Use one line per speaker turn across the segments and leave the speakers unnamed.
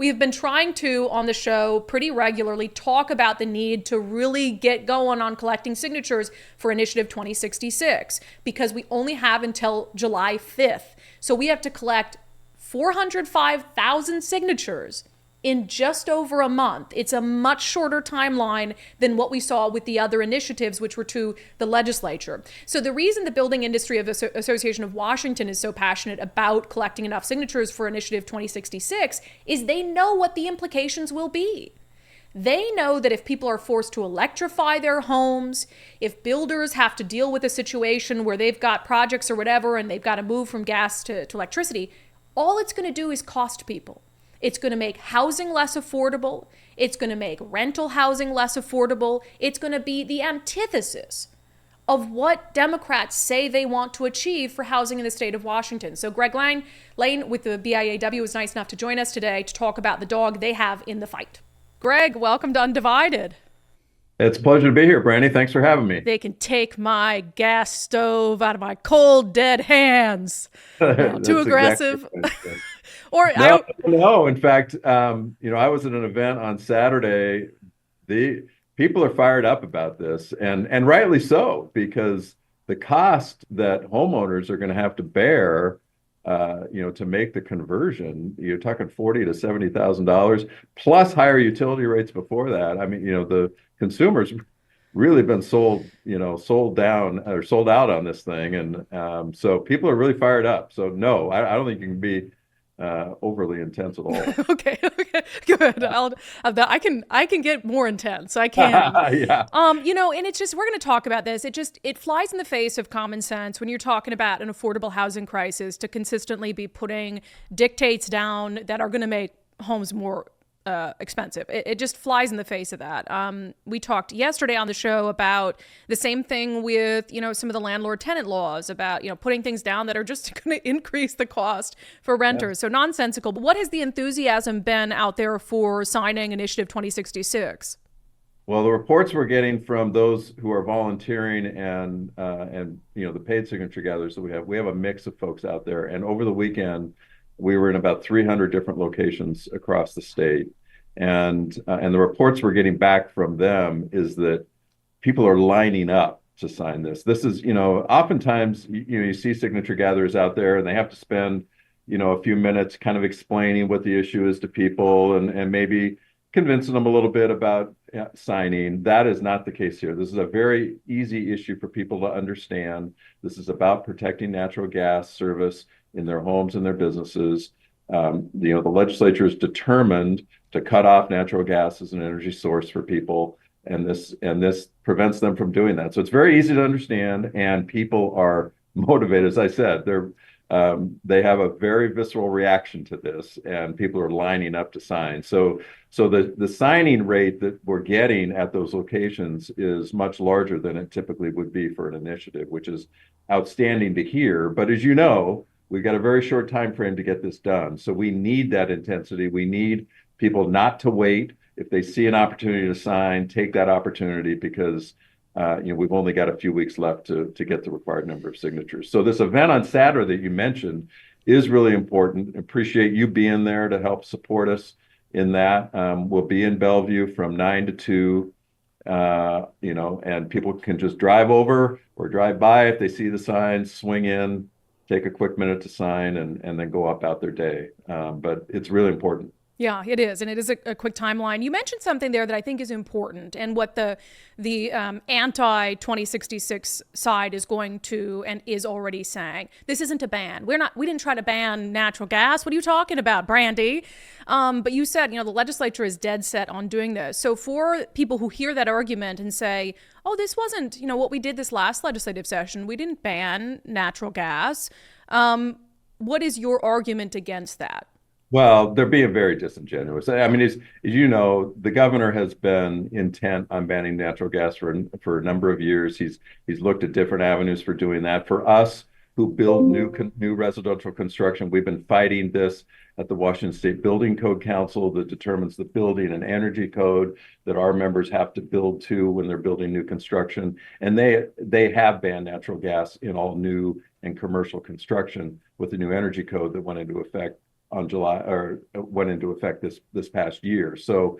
We have been trying to, on the show, pretty regularly talk about the need to really get going on collecting signatures for Initiative 2066 because we only have until July 5th. So we have to collect 405,000 signatures in just over a month. It's a much shorter timeline than what we saw with the other initiatives, which were to the legislature. So the reason the Building Industry of Association of Washington is so passionate about collecting enough signatures for Initiative 2066 is they know what the implications will be. They know that if people are forced to electrify their homes, if builders have to deal with a situation where they've got projects or whatever and they've got to move from gas to electricity, all it's going to do is cost people. It's going to make housing less affordable. It's going to make rental housing less affordable. It's going to be the antithesis of what Democrats say they want to achieve for housing in the state of Washington. So Greg Lane with the BIAW was nice enough to join us today to talk about the dog they have in the fight. Greg, welcome to Undivided.
It's a pleasure to be here, Brandi. Thanks for having me.
They can take my gas stove out of my cold, dead hands. Too aggressive.
Exactly or no. In fact, I was at an event on Saturday. The people are fired up about this, and rightly so, because the cost that homeowners are going to have to bear, to make the conversion, you're talking $40,000 to $70,000 plus higher utility rates before that. I mean, the consumers really been sold down or sold out on this thing, and so people are really fired up. So no, I don't think you can be overly intense at all.
Okay, good. I can get more intense. I can.
Yeah.
And it's just, we're going to talk about this. It flies in the face of common sense when you're talking about an affordable housing crisis to consistently be putting dictates down that are going to make homes more expensive. It just flies in the face of that. We talked yesterday on the show about the same thing with, some of the landlord-tenant laws about, putting things down that are just going to increase the cost for renters. Yeah. So nonsensical. But what has the enthusiasm been out there for signing Initiative 2066?
Well, the reports we're getting from those who are volunteering and the paid signature gatherers that we have a mix of folks out there. And over the weekend, we were in about 300 different locations across the state. And the reports we're getting back from them is that people are lining up to sign this. This is, oftentimes, you see signature gatherers out there and they have to spend, a few minutes kind of explaining what the issue is to people and maybe convincing them a little bit about signing. That is not the case here. This is a very easy issue for people to understand. This is about protecting natural gas service in their homes and their businesses. The legislature is determined to cut off natural gas as an energy source for people, and this prevents them from doing that. So it's very easy to understand, and people are motivated. As I said, they have a very visceral reaction to this, and people are lining up to sign. So the signing rate that we're getting at those locations is much larger than it typically would be for an initiative, which is outstanding to hear. But as you know, we've got a very short time frame to get this done. So we need that intensity. We need people not to wait. If they see an opportunity to sign, take that opportunity, because we've only got a few weeks left to get the required number of signatures. So this event on Saturday that you mentioned is really important. Appreciate you being there to help support us in that. We'll be in Bellevue from 9 to 2, and people can just drive over or drive by if they see the signs, swing in, take a quick minute to sign, and then go about their day. But it's really important.
Yeah, it is. And it is a quick timeline. You mentioned something there that I think is important, and what the anti-2066 side is going to and is already saying. This isn't a ban. We didn't try to ban natural gas. What are you talking about, Brandi? But you said, the legislature is dead set on doing this. So for people who hear that argument and say, oh, this wasn't, what we did this last legislative session, we didn't ban natural gas. What is your argument against that?
Well, they're being very disingenuous. I mean, as you know, the governor has been intent on banning natural gas for a number of years. He's looked at different avenues for doing that. For us who build new residential construction, we've been fighting this at the Washington State Building Code Council that determines the building and energy code that our members have to build to when they're building new construction. And they have banned natural gas in all new and commercial construction with the new energy code that went into effect on July, or went into effect this past year. So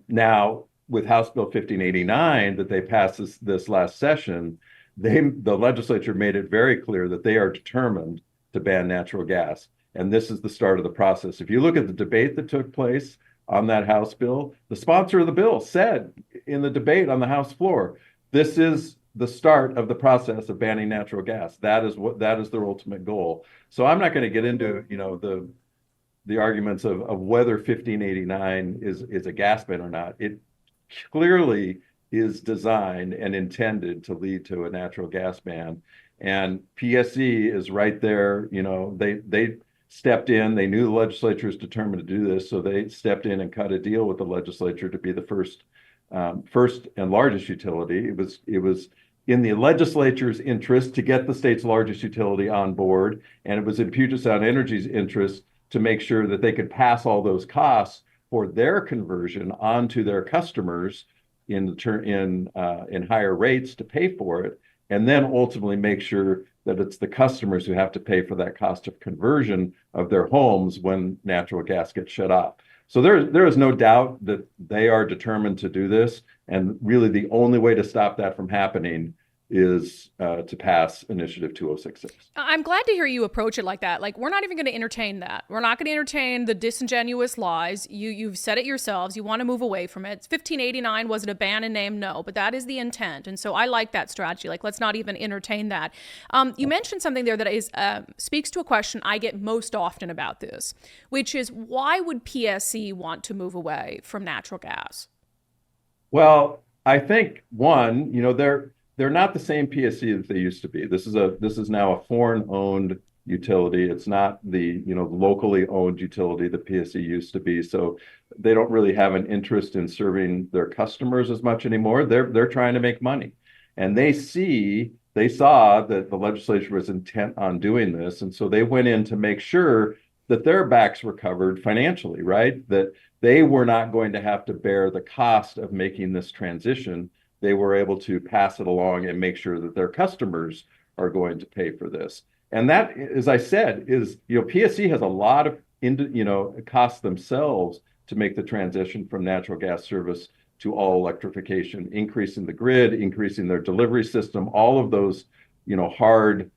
now with House Bill 1589 that they passed this last session, the legislature made it very clear that they are determined to ban natural gas. And this is the start of the process. If you look at the debate that took place on that House bill, the sponsor of the bill said in the debate on the House floor, this is the start of the process of banning natural gas. That is their ultimate goal. So I'm not going to get into, the arguments of whether 1589 is a gas ban or not. It clearly is designed and intended to lead to a natural gas ban. And PSC is right there. They stepped in. They knew the legislature was determined to do this, so they stepped in and cut a deal with the legislature to be the first and largest utility. It was in the legislature's interest to get the state's largest utility on board, and it was in Puget Sound Energy's interest to make sure that they could pass all those costs for their conversion onto their customers in higher rates to pay for it, and then ultimately make sure that it's the customers who have to pay for that cost of conversion of their homes when natural gas gets shut off. So there is no doubt that they are determined to do this, and really the only way to stop that from happening is to pass Initiative 2066.
I'm glad to hear you approach it like that. Like, we're not even going to entertain that. We're not going to entertain the disingenuous lies. You've said it yourselves. You want to move away from it. 1589, was it a ban in name? No, but that is the intent. And so I like that strategy. Like, let's not even entertain that. You mentioned something there that is speaks to a question I get most often about this, which is, why would PSC want to move away from natural gas?
Well, I think one, they're not the same PSC that they used to be. This is now a foreign-owned utility. It's not the locally owned utility that PSC used to be. So they don't really have an interest in serving their customers as much anymore. They're trying to make money, and they saw that the legislature was intent on doing this, and so they went in to make sure that their backs were covered financially, right? That they were not going to have to bear the cost of making this transition. They were able to pass it along and make sure that their customers are going to pay for this. And that, as I said, is, PSC has a lot of, costs themselves to make the transition from natural gas service to all electrification, increasing the grid, increasing their delivery system, all of those, hard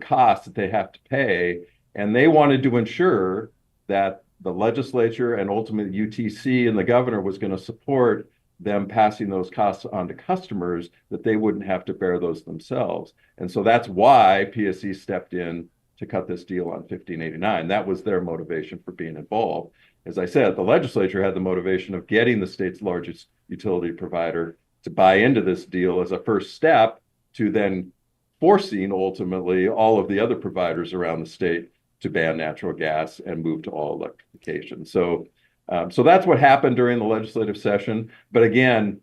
costs that they have to pay. And they wanted to ensure that the legislature and ultimately UTC and the governor was going to support them passing those costs on to customers, that they wouldn't have to bear those themselves. And so that's why PSC stepped in to cut this deal on 1589. That was their motivation for being involved. As I said, the legislature had the motivation of getting the state's largest utility provider to buy into this deal as a first step to then forcing ultimately all of the other providers around the state to ban natural gas and move to all electrification. So that's what happened during the legislative session. But again,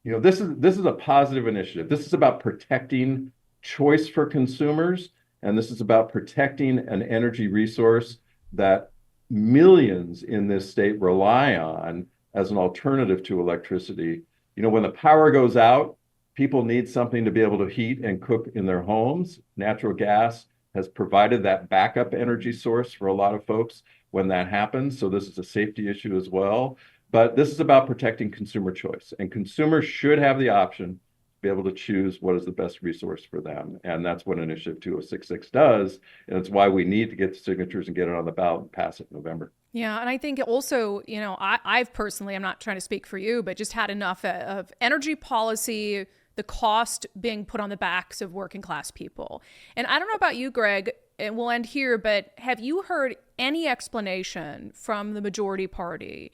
this is a positive initiative. This is about protecting choice for consumers, and this is about protecting an energy resource that millions in this state rely on as an alternative to electricity. When the power goes out, people need something to be able to heat and cook in their homes. Natural gas has provided that backup energy source for a lot of folks when that happens. So this is a safety issue as well. But this is about protecting consumer choice. And consumers should have the option to be able to choose what is the best resource for them. And that's what Initiative 2066 does. And it's why we need to get the signatures and get it on the ballot and pass it in November.
Yeah, and I think also, I've personally, I'm not trying to speak for you, but just had enough of energy policy, the cost being put on the backs of working class people. And I don't know about you, Greg, and we'll end here, but have you heard any explanation from the majority party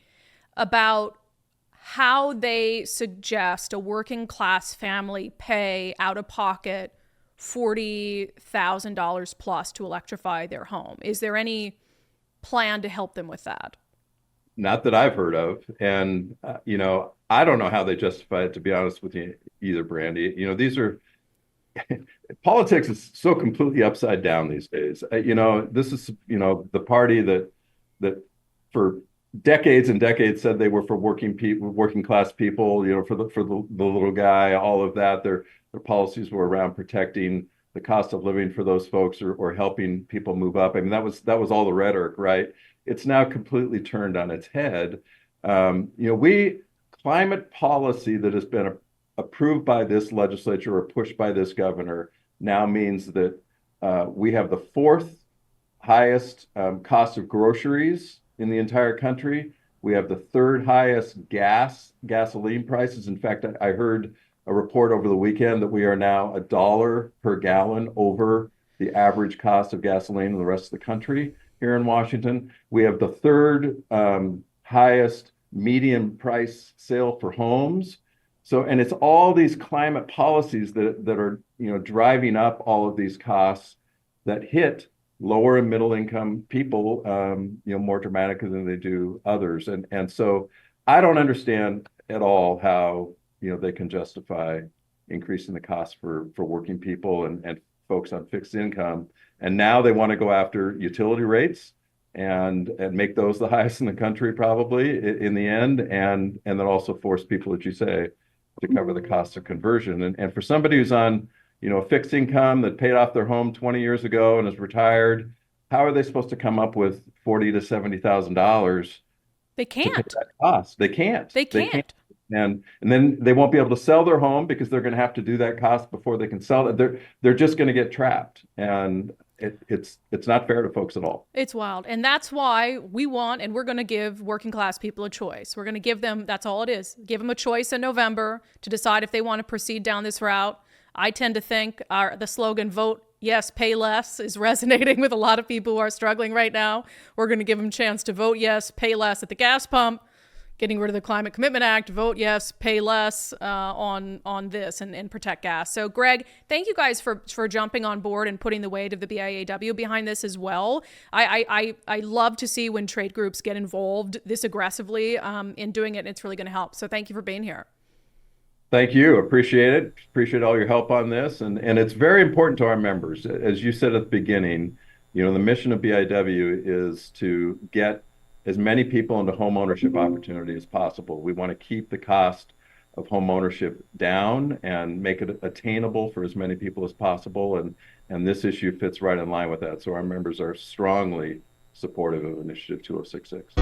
about how they suggest a working class family pay out of pocket $40,000 plus to electrify their home? Is there any plan to help them with that?
Not that I've heard of. And, I don't know how they justify it, to be honest with you, either, Brandi. These are politics is so completely upside down these days. This is, the party that for decades and decades said they were for working class people, for the little guy, all of that. Their policies were around protecting the cost of living for those folks, or helping people move up. I mean, that was all the rhetoric, right? It's now completely turned on its head. Climate policy that has been approved by this legislature or pushed by this governor now means that we have the fourth highest cost of groceries in the entire country. We have the third highest gasoline prices. In fact, I heard a report over the weekend that we are now $1 per gallon over the average cost of gasoline in the rest of the country here in Washington. We have the third highest median price sale for homes. So, and it's all these climate policies that are, driving up all of these costs that hit lower and middle income people, more dramatically than they do others. And so I don't understand at all how, they can justify increasing the cost for working people and folks on fixed income. And now they want to go after utility rates and make those the highest in the country, probably in the end. And then also force people, as you say, to cover the cost of conversion. And for somebody who's on, a fixed income that paid off their home 20 years ago and is retired, how are they supposed to come up with $40,000 to $70,000?
They can't.
To pay that cost? They can't.
They can't.
And then they won't be able to sell their home because they're going to have to do that cost before they can sell it. They're just going to get trapped, and it's not fair to folks at all.
It's wild. And that's why we want, and we're going to give working class people a choice. We're going to give them, that's all it is, give them a choice in November to decide if they want to proceed down this route. I tend to think the slogan, vote yes, pay less, is resonating with a lot of people who are struggling right now. We're going to give them a chance to vote yes, pay less at the gas pump, getting rid of the Climate Commitment Act, vote yes, pay less on this and protect gas. So Greg, thank you guys for jumping on board and putting the weight of the BIAW behind this as well. I love to see when trade groups get involved this aggressively in doing it, and it's really going to help. So thank you for being here.
Thank you. Appreciate it. Appreciate all your help on this. And it's very important to our members. As you said at the beginning, the mission of BIW is to get as many people into home ownership opportunity as possible. We want to keep the cost of home ownership down and make it attainable for as many people as possible. And this issue fits right in line with that. So our members are strongly supportive of Initiative 2066.